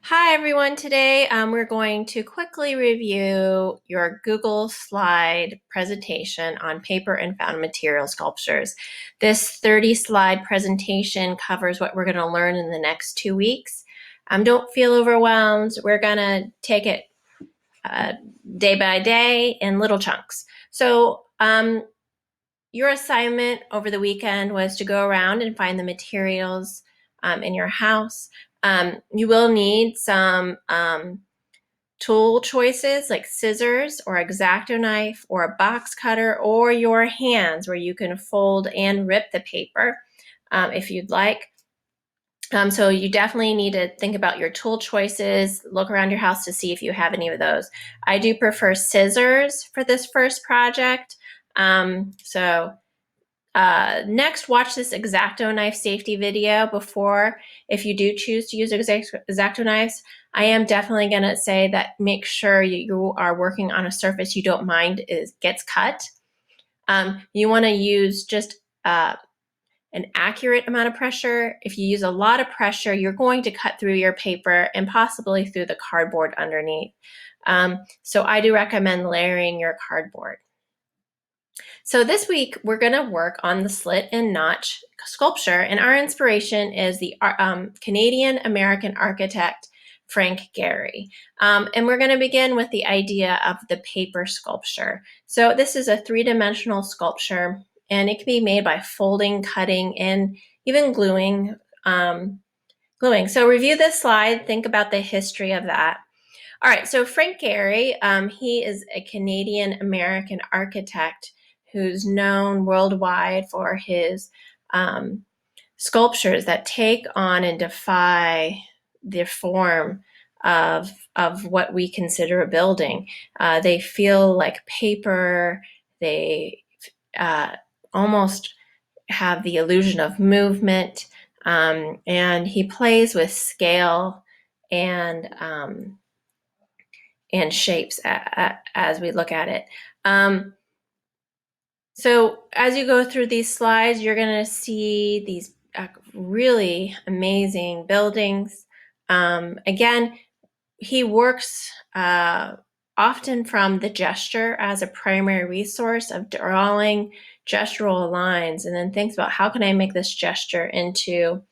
Hi everyone, today we're going to quickly review your Google slide presentation on paper and found material sculptures. This 30 slide presentation covers what we're going to learn in the next 2 weeks. Don't feel overwhelmed. We're going to take it day by day in little chunks. So your assignment over the weekend was to go around and find the materials in your house. You will need some tool choices like scissors or X-Acto knife or a box cutter or your hands where you can fold and rip the paper if you'd like. So you definitely need to think about your tool choices, look around your house to see if you have any of those. I do prefer scissors for this first project. Next, watch this X-Acto knife safety video before, if you do choose to use X-Acto knives. I am definitely going to say that make sure you are working on a surface you don't mind gets cut. You want to use just an accurate amount of pressure. If you use a lot of pressure, you're going to cut through your paper and possibly through the cardboard underneath. So I do recommend layering your cardboard. So this week, we're going to work on the slit and notch sculpture, and our inspiration is the Canadian-American architect, Frank Gehry. And we're going to begin with the idea of the paper sculpture. So this is a three-dimensional sculpture, and it can be made by folding, cutting, and even gluing. So review this slide, think about the history of that. All right, so Frank Gehry, he is a Canadian-American architect who's known worldwide for his sculptures that take on and defy the form of what we consider a building. They feel like paper. They almost have the illusion of movement, and he plays with scale and shapes as we look at it. So as you go through these slides, you're going to see these really amazing buildings. Again, he works often from the gesture as a primary resource of drawing gestural lines, and then thinks about how can I make this gesture into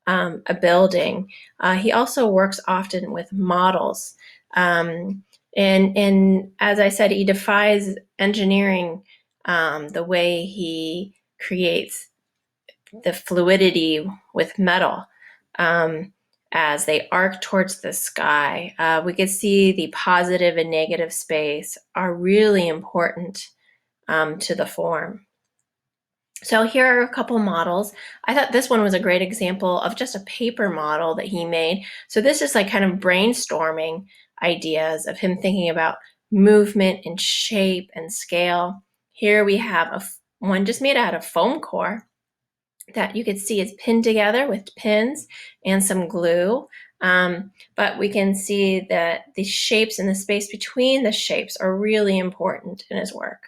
a building. He also works often with models. And as I said, he defies engineering the way he creates the fluidity with metal as they arc towards the sky. We could see the positive and negative space are really important to the form. So here are a couple models. I thought this one was a great example of just a paper model that he made. So this is like kind of brainstorming ideas of him thinking about movement and shape and scale. Here we have one just made out of foam core that you could see is pinned together with pins and some glue. But we can see that the shapes and the space between the shapes are really important in his work.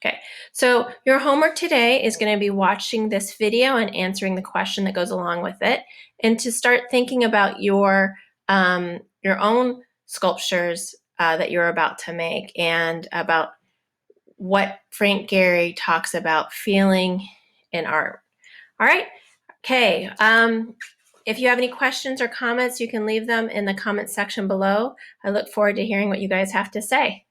Okay, so your homework today is going to be watching this video and answering the question that goes along with it, and to start thinking about your own sculptures that you're about to make and about what Frank Gehry talks about feeling in art. All right, okay. If you have any questions or comments, you can leave them in the comment section below. I look forward to hearing what you guys have to say.